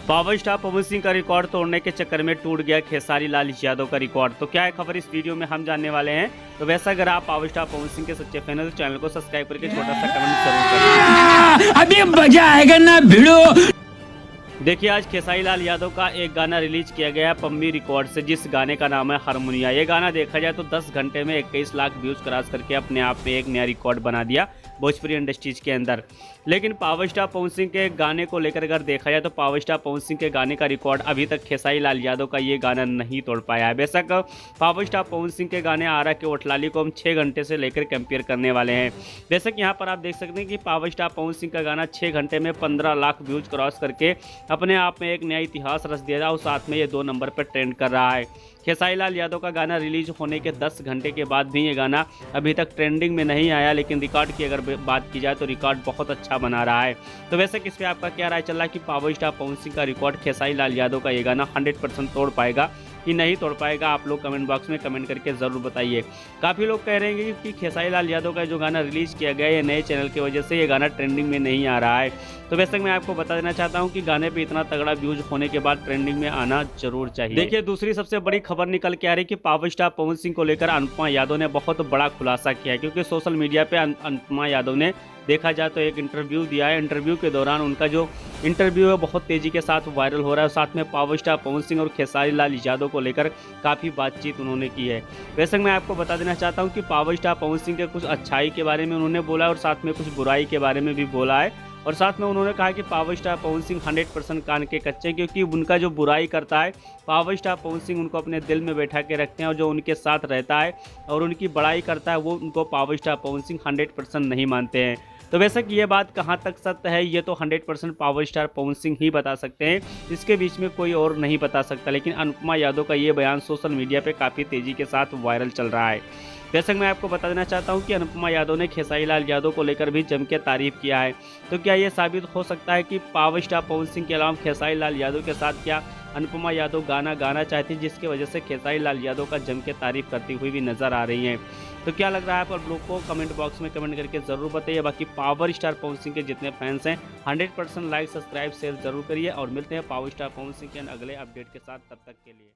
Power star Pawan Singh का record तोड़ने के चक्कर में टूट गया खेसारी लाल यादव का रिकॉर्ड। तो क्या है खबर इस वीडियो में हम जानने वाले हैं। तो वैसा अगर आप पावर स्टार पवन सिंह के सच्चे फैन हैं तो चैनल को सब्सक्राइब करके छोटा सा कमेंट जरूर करें। अभी मजा आएगा ना भिड़ो। देखिए, आज खेसारी लाल यादव का एक गाना रिलीज किया गया है पम्मी रिकॉर्ड से, जिस गाने का नाम है हारमोनिया। ये गाना देखा जाए तो 10 घंटे में 21 लाख व्यूज क्रॉस करके अपने आप में एक नया रिकॉर्ड बना दिया भोजपुरी इंडस्ट्रीज के अंदर। लेकिन पावर स्टार पवन सिंह के गाने को लेकर अगर देखा जाए तो पावर स्टार पवन सिंह के गाने का रिकॉर्ड अभी तक खेसारी लाल यादव का ये गाना नहीं तोड़ पाया है। बेशक पावर स्टार पवन सिंह के गाने आरा के ओठलाली को हम 6 घंटे से लेकर कंपेयर करने वाले हैं। बेशक यहाँ पर आप देख सकते हैं कि पावर स्टार पवन सिंह का गाना 6 घंटे में 15 लाख व्यूज क्रॉस करके अपने आप में एक नया इतिहास रच दिया था और साथ में ये 2 नंबर पर ट्रेंड कर रहा है। खेसारी लाल यादव का गाना रिलीज होने के 10 घंटे के बाद भी ये गाना अभी तक ट्रेंडिंग में नहीं आया, लेकिन रिकॉर्ड की अगर बात की जाए तो रिकॉर्ड बहुत अच्छा बना रहा है। तो वैसे किस पे आपका क्या राय चल रहा है कि पावर स्टार पवन सिंह का रिकॉर्ड खेसारी लाल यादव का ये गाना 100% तोड़ पाएगा कि नहीं तोड़ पाएगा? आप लोग कमेंट बॉक्स में कमेंट करके ज़रूर बताइए। काफ़ी लोग कह रहे हैं कि खेसारी लाल यादव का जो गाना रिलीज़ किया गया है नए चैनल की वजह से ये गाना ट्रेंडिंग में नहीं आ रहा है। तो वैसे मैं आपको बता देना चाहता हूं कि गाने पे इतना तगड़ा व्यूज होने के बाद ट्रेंडिंग में आना जरूर चाहिए। देखिए, दूसरी सबसे बड़ी खबर निकल के आ रही है कि पावर स्टार पवन सिंह को लेकर अनुपमा यादव ने बहुत बड़ा खुलासा किया है, क्योंकि सोशल मीडिया पे अनुपमा यादव ने देखा जाए तो एक इंटरव्यू दिया है। इंटरव्यू के दौरान उनका जो इंटरव्यू है बहुत तेज़ी के साथ वायरल हो रहा है। साथ में पावर स्टार पवन सिंह और खेसारी लाल यादव को लेकर काफ़ी बातचीत उन्होंने की है। वैसे मैं आपको बता देना चाहता हूं कि पावर स्टार पवन सिंह के कुछ अच्छाई के बारे में उन्होंने बोला है और साथ में कुछ बुराई के बारे में भी बोला है। और साथ में उन्होंने कहा कि पावर स्टार पवन सिंह 100% कान के कच्चे, क्योंकि उनका जो बुराई करता है पावर स्टार पवन सिंह उनको अपने दिल में बैठा के रखते हैं, और जो उनके साथ रहता है और उनकी बड़ाई करता है वो उनको पावर स्टार पवन सिंह 100% नहीं मानते हैं। तो वैसे कि ये बात कहाँ तक सत्य है ये तो 100% पावर स्टार पवन सिंह ही बता सकते हैं, इसके बीच में कोई और नहीं बता सकता। लेकिन अनुपमा यादव का ये बयान सोशल मीडिया पे काफ़ी तेज़ी के साथ वायरल चल रहा है। वैसे मैं आपको बता देना चाहता हूं कि अनुपमा यादव ने खेसारी लाल यादव को लेकर भी जम के तारीफ किया है। तो क्या ये साबित हो सकता है कि पावर स्टार पवन सिंह के अलावा खेसारी लाल यादव के साथ क्या अनुपमा यादव गाना गाना चाहती है, जिसकी वजह से खेसारी लाल यादव का जम के तारीफ करती हुई भी नजर आ रही हैं? तो क्या लग रहा है आप लोग को? कमेंट बॉक्स में कमेंट करके ज़रूर बताइए। बाकी पावर स्टार पवन सिंह के जितने फैंस हैं 100% लाइक सब्सक्राइब शेयर जरूर करिए, और मिलते हैं पावर स्टार पवन सिंह के अगले अपडेट के साथ। तब तक के लिए